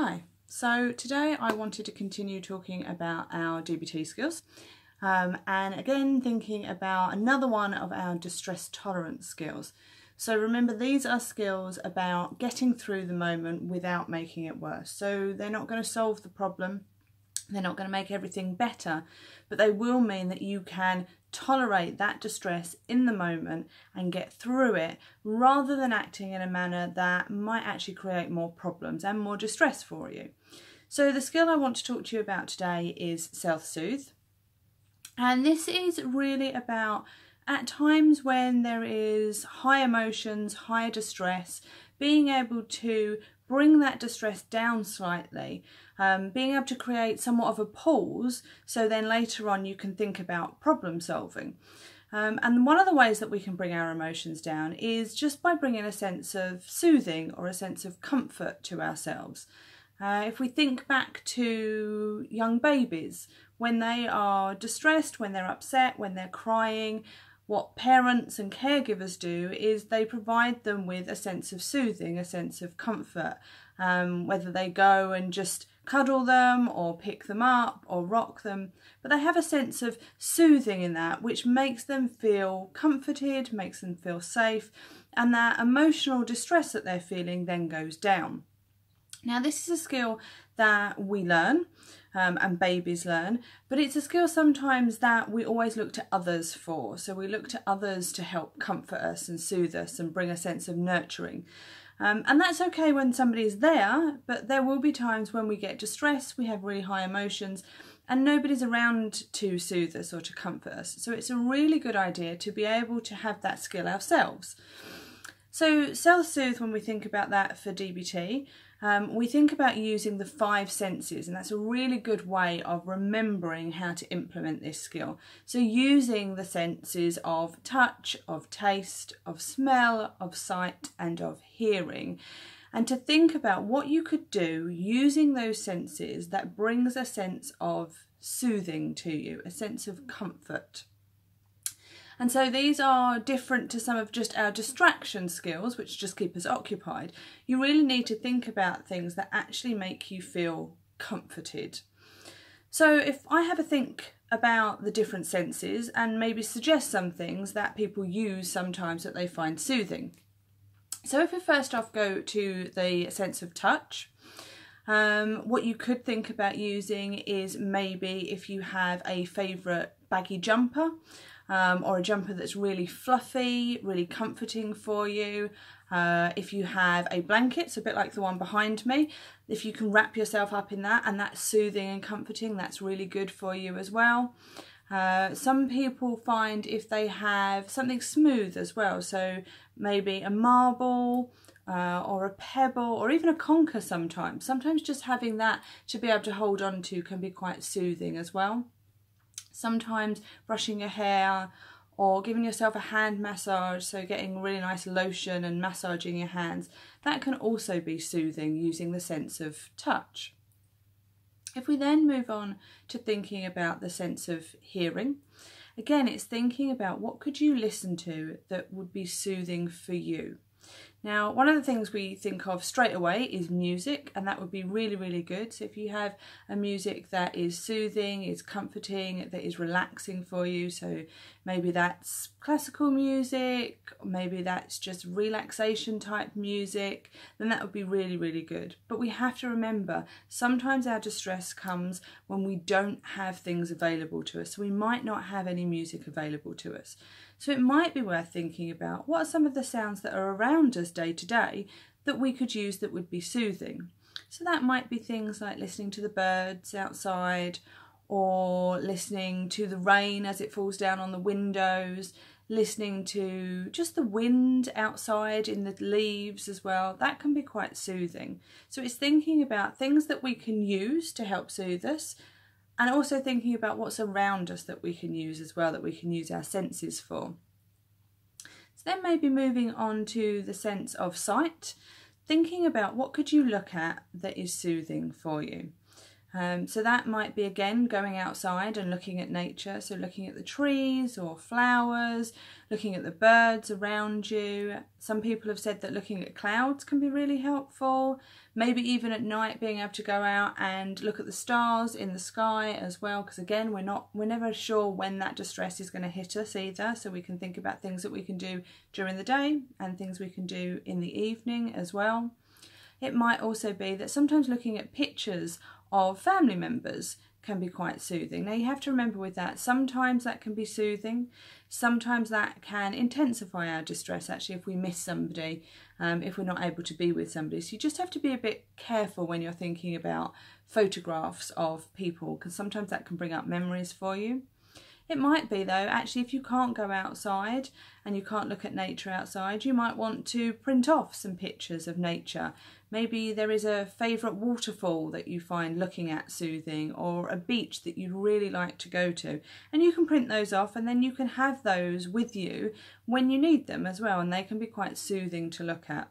Hi, so today I wanted to continue talking about our DBT skills and again thinking about another one of our distress tolerance skills. So remember, these are skills about getting through the moment without making it worse. So they're not going to solve the problem, they're not going to make everything better, but they will mean that you can tolerate that distress in the moment and get through it rather than acting in a manner that might actually create more problems and more distress for you. So the skill I want to talk to you about today is Self Soothe. And this is really about, at times when there is high emotions, high distress, being able to bring that distress down slightly, being able to create somewhat of a pause so then later on you can think about problem solving. And one of the ways that we can bring our emotions down is just by bringing a sense of soothing or a sense of comfort to ourselves. If we think back to young babies, when they are distressed, when they're upset, when they're crying, what parents and caregivers do is they provide them with a sense of soothing, a sense of comfort, whether they go and just cuddle them or pick them up or rock them, but they have a sense of soothing in that which makes them feel comforted, makes them feel safe, and that emotional distress that they're feeling then goes down. Now, this is a skill that we learn and babies learn, but it's a skill sometimes that we always look to others for. So we look to others to help comfort us and soothe us and bring a sense of nurturing. And that's okay when somebody's there, but there will be times when we get distressed, we have really high emotions, and nobody's around to soothe us or to comfort us. So it's a really good idea to be able to have that skill ourselves. So self-soothe, when we think about that for DBT, we think about using the 5 senses, and that's a really good way of remembering how to implement this skill. So using the senses of touch, of taste, of smell, of sight and of hearing, and to think about what you could do using those senses that brings a sense of soothing to you, a sense of comfort. And so these are different to some of just our distraction skills, which just keep us occupied. You really need to think about things that actually make you feel comforted. So if I have a think about the different senses and maybe suggest some things that people use sometimes that they find soothing. So if we first off go to the sense of touch, what you could think about using is maybe if you have a favourite baggy jumper, or a jumper that's really fluffy, really comforting for you. If you have a blanket, so a bit like the one behind me, if you can wrap yourself up in that and that's soothing and comforting, that's really good for you as well. Some people find if they have something smooth as well, so maybe a marble or a pebble or even a conker sometimes. Sometimes just having that to be able to hold on to can be quite soothing as well. Sometimes brushing your hair or giving yourself a hand massage, so getting really nice lotion and massaging your hands, that can also be soothing using the sense of touch. If we then move on to thinking about the sense of hearing, again it's thinking about what could you listen to that would be soothing for you. Now, one of the things we think of straight away is music, and that would be really, really good. So if you have a music that is soothing, is comforting, that is relaxing for you, so maybe that's classical music, maybe that's just relaxation type music, then that would be really, really good. But we have to remember, sometimes our distress comes when we don't have things available to us. So we might not have any music available to us. So it might be worth thinking about what are some of the sounds that are around us day to day that we could use that would be soothing. So that might be things like listening to the birds outside, or listening to the rain as it falls down on the windows, listening to just the wind outside in the leaves as well. That can be quite soothing. So it's thinking about things that we can use to help soothe us, and also thinking about what's around us that we can use as well, that we can use our senses for. So then maybe moving on to the sense of sight, thinking about what could you look at that is soothing for you. So that might be, again, going outside and looking at nature. So looking at the trees or flowers, looking at the birds around you. Some people have said that looking at clouds can be really helpful. Maybe even at night being able to go out and look at the stars in the sky as well. Because again, we're never sure when that distress is going to hit us either. So we can think about things that we can do during the day and things we can do in the evening as well. It might also be that sometimes looking at pictures of family members can be quite soothing. Now you have to remember with that, sometimes that can be soothing, sometimes that can intensify our distress actually if we miss somebody, if we're not able to be with somebody. So you just have to be a bit careful when you're thinking about photographs of people, because sometimes that can bring up memories for you. It might be though, actually, if you can't go outside and you can't look at nature outside, you might want to print off some pictures of nature. Maybe there is a favourite waterfall that you find looking at soothing, or a beach that you'd really like to go to. And you can print those off and then you can have those with you when you need them as well, and they can be quite soothing to look at.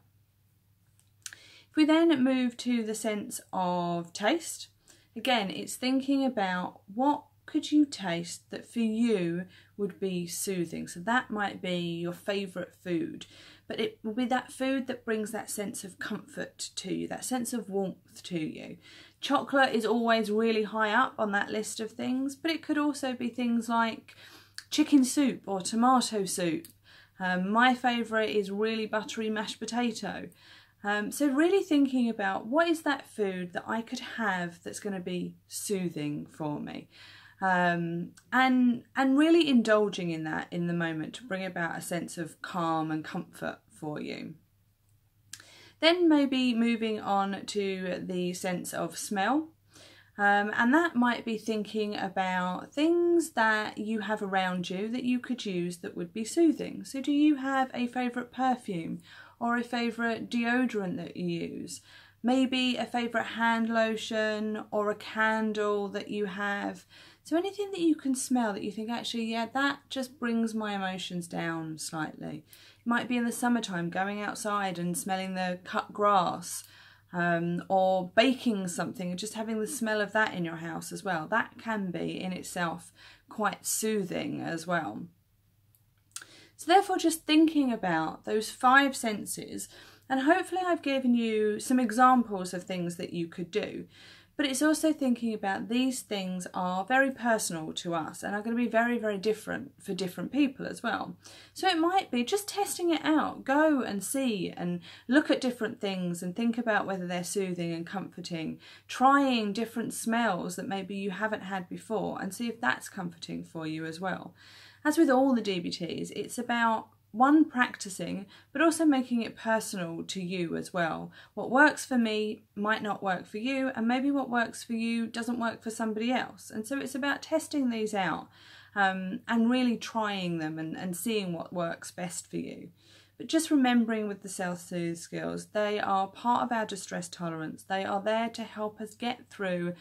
If we then move to the sense of taste, again, it's thinking about what could you taste that for you would be soothing. So that might be your favourite food, but it will be that food that brings that sense of comfort to you, that sense of warmth to you. Chocolate is always really high up on that list of things, but it could also be things like chicken soup or tomato soup. My favourite is really buttery mashed potato. So really thinking about what is that food that I could have that's going to be soothing for me. And really indulging in that in the moment to bring about a sense of calm and comfort for you. Then maybe moving on to the sense of smell, and that might be thinking about things that you have around you that you could use that would be soothing. So do you have a favourite perfume or a favourite deodorant that you use? Maybe a favourite hand lotion or a candle that you have. So anything that you can smell that you think, actually, yeah, that just brings my emotions down slightly. It might be in the summertime, going outside and smelling the cut grass, or baking something and just having the smell of that in your house as well. That can be in itself quite soothing as well. So therefore, just thinking about those 5 senses, and hopefully I've given you some examples of things that you could do. But it's also thinking about these things are very personal to us and are going to be very, very different for different people as well. So it might be just testing it out. Go and see and look at different things and think about whether they're soothing and comforting. Trying different smells that maybe you haven't had before and see if that's comforting for you as well. As with all the DBTs, it's about practicing, but also making it personal to you as well. What works for me might not work for you, and maybe what works for you doesn't work for somebody else. And so it's about testing these out and really trying them and seeing what works best for you. But just remembering with the self-soothe skills, they are part of our distress tolerance. They are there to help us get through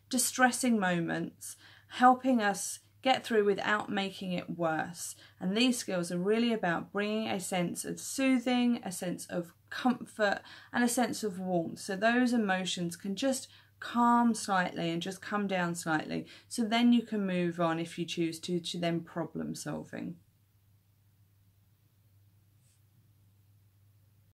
distressing moments, helping us get through without making it worse. And these skills are really about bringing a sense of soothing, a sense of comfort, and a sense of warmth. So those emotions can just calm slightly and just come down slightly. So then you can move on if you choose to then problem solving.